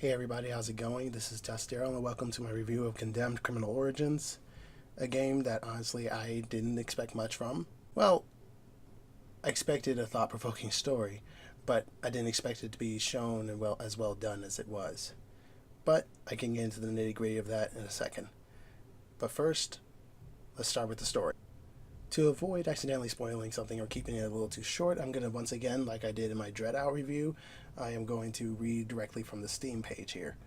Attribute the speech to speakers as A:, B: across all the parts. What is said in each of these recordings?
A: Hey everybody, how's it going? This is TUSDarryl and welcome to my review of Condemned Criminal Origins, a game that honestly I didn't expect much from. Well, I expected a thought-provoking story, but I didn't expect it to be shown and as well done as it was. But I can get into the nitty-gritty of that in a second. But first, let's start with the story. To avoid accidentally spoiling something or keeping it a little too short, I'm going to once again, like I did in my Dread Out review, I am going to read directly from the Steam page here.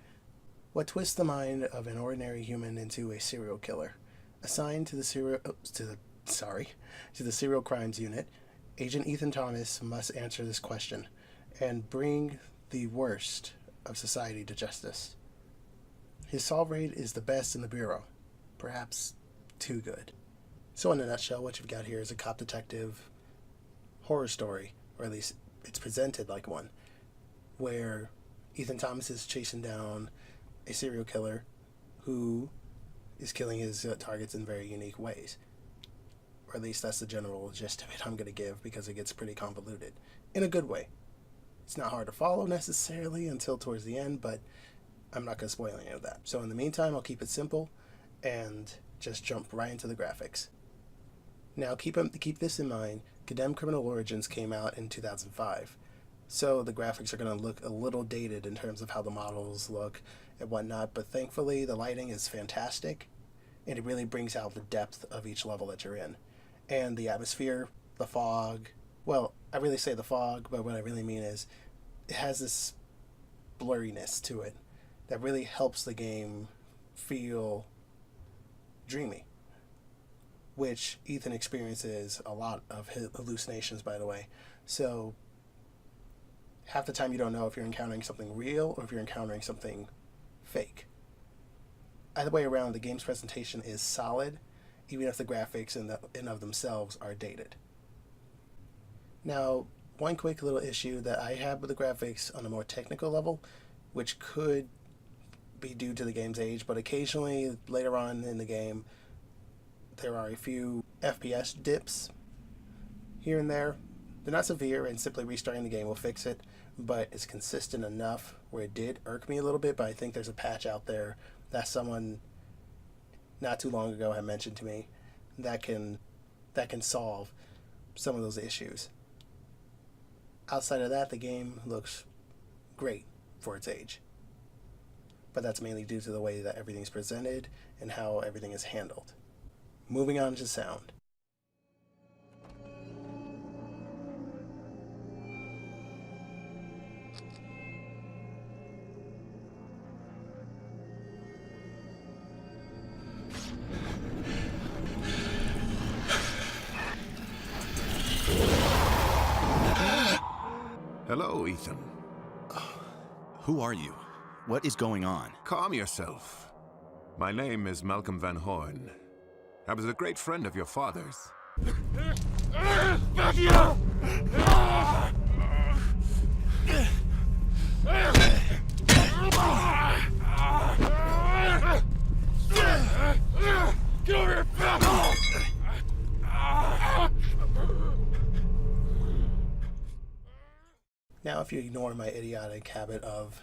A: What twists the mind of an ordinary human into a serial killer? Assigned to the serial crimes unit, Agent Ethan Thomas must answer this question and bring the worst of society to justice. His solve rate is the best in the bureau, perhaps too good. So in a nutshell, what you've got here is a cop detective horror story, or at least it's presented like one, where Ethan Thomas is chasing down a serial killer who is killing his targets in very unique ways. Or at least that's the general gist of it I'm going to give, because it gets pretty convoluted. In a good way. It's not hard to follow necessarily until towards the end, but I'm not going to spoil any of that. So in the meantime, I'll keep it simple and just jump right into the graphics. Now, keep this in mind, Condemned Criminal Origins came out in 2005, so the graphics are going to look a little dated in terms of how the models look and whatnot, but thankfully the lighting is fantastic, and it really brings out the depth of each level that you're in. And the atmosphere, the fog, well, I really say the fog, but what I really mean is it has this blurriness to it that really helps the game feel dreamy, which Ethan experiences a lot of hallucinations, by the way. So half the time you don't know if you're encountering something real or if you're encountering something fake. Either way around, the game's presentation is solid, even if the graphics in of themselves are dated. Now, one quick little issue that I have with the graphics on a more technical level, which could be due to the game's age, but occasionally later on in the game, there are a few FPS dips here and there. They're not severe, and simply restarting the game will fix it, but it's consistent enough where it did irk me a little bit, but I think there's a patch out there that someone not too long ago had mentioned to me that can solve some of those issues. Outside of that, the game looks great for its age, but that's mainly due to the way that everything's presented and how everything is handled. Moving on to sound.
B: Hello, Ethan.
C: Who are you? What is going on?
B: Calm yourself. My name is Malcolm Van Horn. I was a great friend of your father's.
D: Get over here, pal!
A: Now, if you ignore my idiotic habit of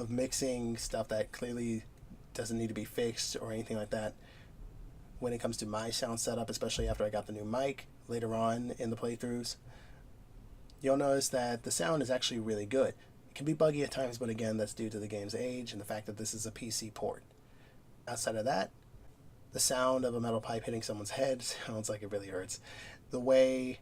A: mixing stuff that clearly doesn't need to be fixed or anything like that, when it comes to my sound setup, especially after I got the new mic later on in the playthroughs, you'll notice that the sound is actually really good. It can be buggy at times, but again, that's due to the game's age and the fact that this is a PC port. Outside of that, the sound of a metal pipe hitting someone's head sounds like it really hurts. The way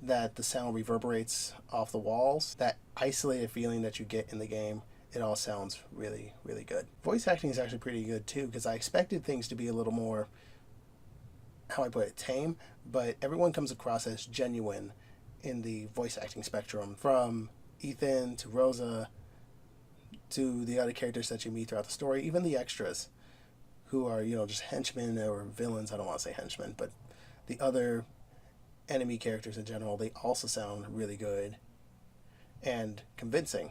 A: that the sound reverberates off the walls, that isolated feeling that you get in the game, it all sounds really, really good. Voice acting is actually pretty good too, because I expected things to be a little more, how I put it, tame, but everyone comes across as genuine in the voice acting spectrum, from Ethan to Rosa to the other characters that you meet throughout the story, even the extras who are, just henchmen or villains. I don't want to say henchmen, but the other enemy characters in general, they also sound really good and convincing,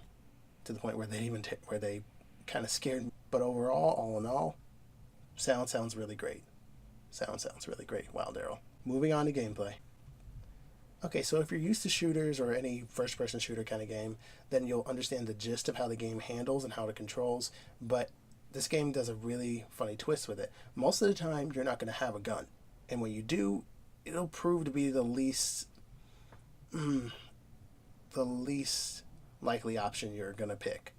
A: to the point where they kind of scared me. But overall, all in all, sounds really great. Sounds really great. Wow, Daryl. Moving on to gameplay. Okay, so if you're used to shooters or any first-person shooter kind of game, then you'll understand the gist of how the game handles and how it controls, but this game does a really funny twist with it. Most of the time, you're not going to have a gun, and when you do, it'll prove to be the least likely option you're going to pick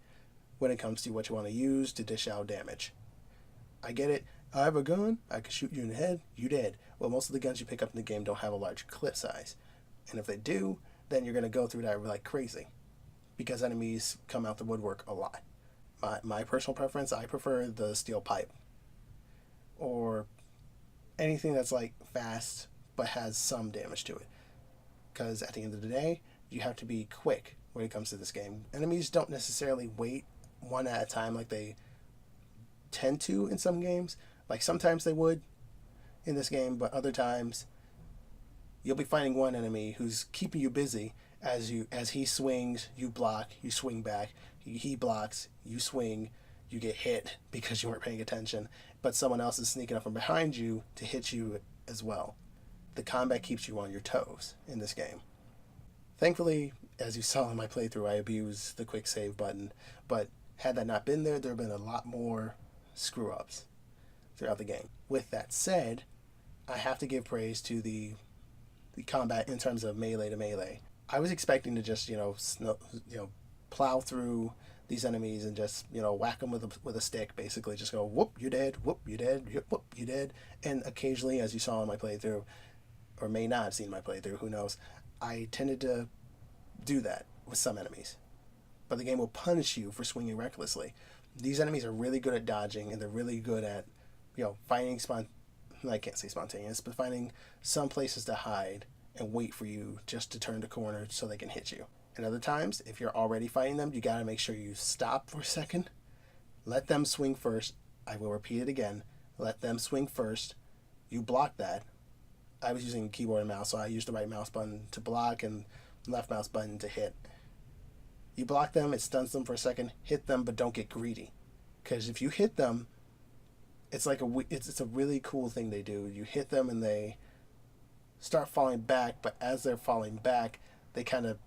A: when it comes to what you want to use to dish out damage. I get it. I have a gun. I can shoot you in the head. You dead. Well, most of the guns you pick up in the game don't have a large clip size. And if they do, then you're going to go through that like crazy because enemies come out the woodwork a lot. My personal preference, I prefer the steel pipe or anything that's like fast but has some damage to it. Because at the end of the day, you have to be quick when it comes to this game. Enemies don't necessarily wait one at a time like they tend to in some games. Like sometimes they would in this game, but other times you'll be fighting one enemy who's keeping you busy as he swings, you block, you swing back, he blocks, you swing, you get hit because you weren't paying attention, but someone else is sneaking up from behind you to hit you as well. The combat keeps you on your toes in this game. Thankfully, as you saw in my playthrough, I abused the quick save button, but had that not been there, there would have been a lot more screw-ups throughout the game. With that said, I have to give praise to the combat in terms of melee to melee. I was expecting to just plow through these enemies and just whack them with a stick, basically just go whoop you're dead, whoop you're dead, whoop you're dead. And occasionally, as you saw in my playthrough, or may not have seen my playthrough, who knows, I tended to do that with some enemies. But the game will punish you for swinging recklessly. These enemies are really good at dodging, and they're really good at finding I can't say spontaneous, but finding some places to hide and wait for you just to turn the corner so they can hit you. And other times, if you're already fighting them, you gotta make sure you stop for a second, let them swing first. I will repeat it again. Let them swing first. You block that. I was using keyboard and mouse, so I used the right mouse button to block and left mouse button to hit. You block them, it stuns them for a second, hit them, but don't get greedy. Because if you hit them, it's like it's a really cool thing they do. You hit them and they start falling back, but as they're falling back, they kind of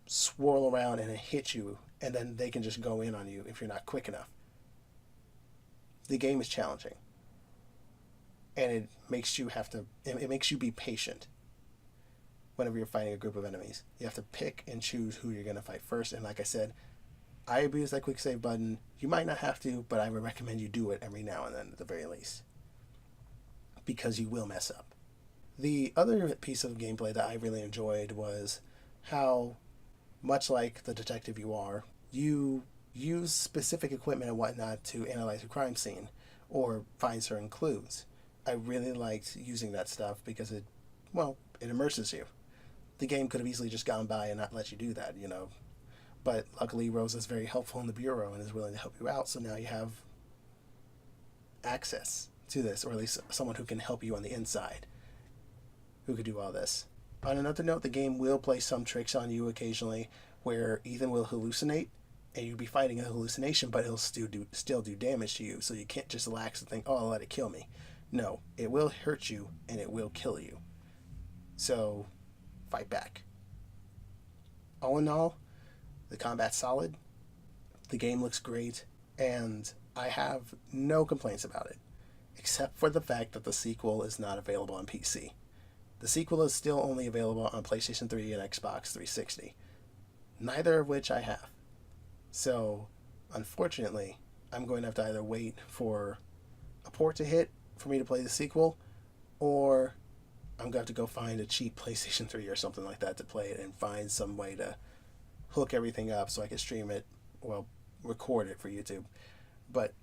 A: swirl around and hit you, and then they can just go in on you if you're not quick enough. The game is challenging, and it makes you be patient whenever you're fighting a group of enemies. You have to pick and choose who you're going to fight first, and like I said, I abuse that quick save button. You might not have to, but I would recommend you do it every now and then at the very least, because you will mess up. The other piece of gameplay that I really enjoyed was how, much like the detective you are, you use specific equipment and whatnot to analyze a crime scene or find certain clues. I really liked using that stuff because it immerses you. The game could have easily just gone by and not let you do that, But luckily, Rose is very helpful in the bureau and is willing to help you out. So now you have access to this, or at least someone who can help you on the inside, who could do all this. On another note, the game will play some tricks on you occasionally, where Ethan will hallucinate, and you'll be fighting a hallucination, but it'll still do damage to you. So you can't just relax and think, "Oh, I'll let it kill me." No, it will hurt you and it will kill you. So fight back. All in all, the combat's solid, the game looks great, and I have no complaints about it, except for the fact that the sequel is not available on PC. The sequel is still only available on PlayStation 3 and Xbox 360, neither of which I have. So, unfortunately, I'm going to have to either wait for a port to hit for me to play the sequel, or I'm going to have to go find a cheap PlayStation 3 or something like that to play it and find some way to hook everything up so I can stream it, record it for YouTube. But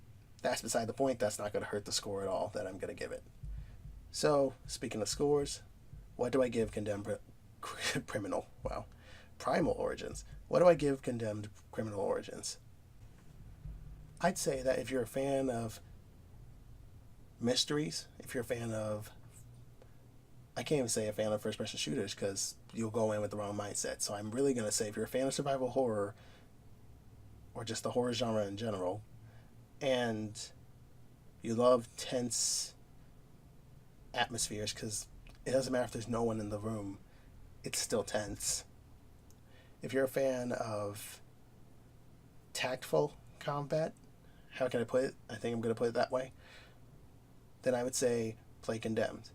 A: that's beside the point. That's not going to hurt the score at all that I'm going to give it. So, speaking of scores, what do I give Primal Origins? What do I give Condemned Criminal Origins? I'd say that if you're a fan of mysteries, if you're a fan of, I can't even say a fan of first-person shooters because you'll go in with the wrong mindset. So I'm really going to say if you're a fan of survival horror, or just the horror genre in general, and you love tense atmospheres, because it doesn't matter if there's no one in the room, it's still tense. If you're a fan of tactful combat, how can I put it? I think I'm going to put it that way. Then I would say play Condemned.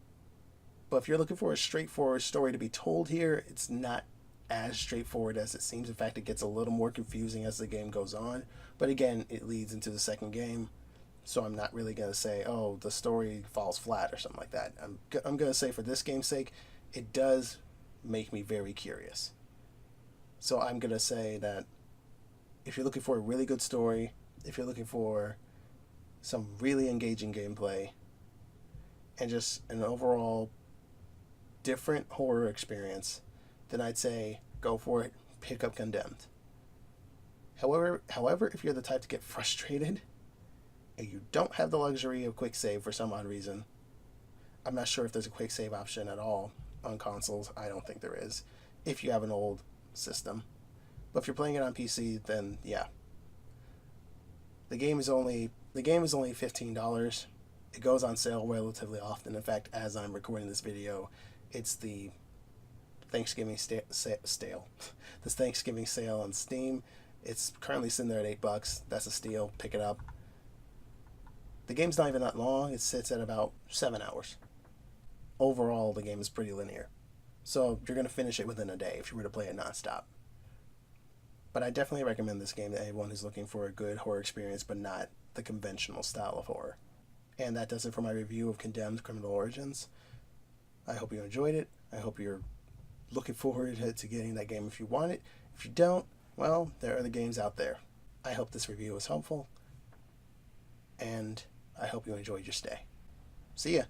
A: But if you're looking for a straightforward story to be told here, it's not as straightforward as it seems. In fact, it gets a little more confusing as the game goes on. But again, it leads into the second game. So I'm not really going to say, oh, the story falls flat or something like that. I'm going to say for this game's sake, it does make me very curious. So I'm going to say that if you're looking for a really good story, if you're looking for some really engaging gameplay, and just an overall different horror experience, then I'd say go for it, pick up Condemned. However, if you're the type to get frustrated and you don't have the luxury of quick save for some odd reason, I'm not sure if there's a quick save option at all on consoles. I don't think there is if you have an old system. But if you're playing it on PC, then yeah. The game is only $15. It goes on sale relatively often. In fact, as I'm recording this video, it's the Thanksgiving this Thanksgiving sale on Steam. It's currently sitting there at $8. That's a steal. Pick it up. The game's not even that long. It sits at about 7 hours. Overall, the game is pretty linear. So you're going to finish it within a day if you were to play it nonstop. But I definitely recommend this game to anyone who's looking for a good horror experience, but not the conventional style of horror. And that does it for my review of Condemned: Criminal Origins. I hope you enjoyed it. I hope you're looking forward to getting that game if you want it. If you don't, well, there are other games out there. I hope this review was helpful, and I hope you enjoyed your stay. See ya!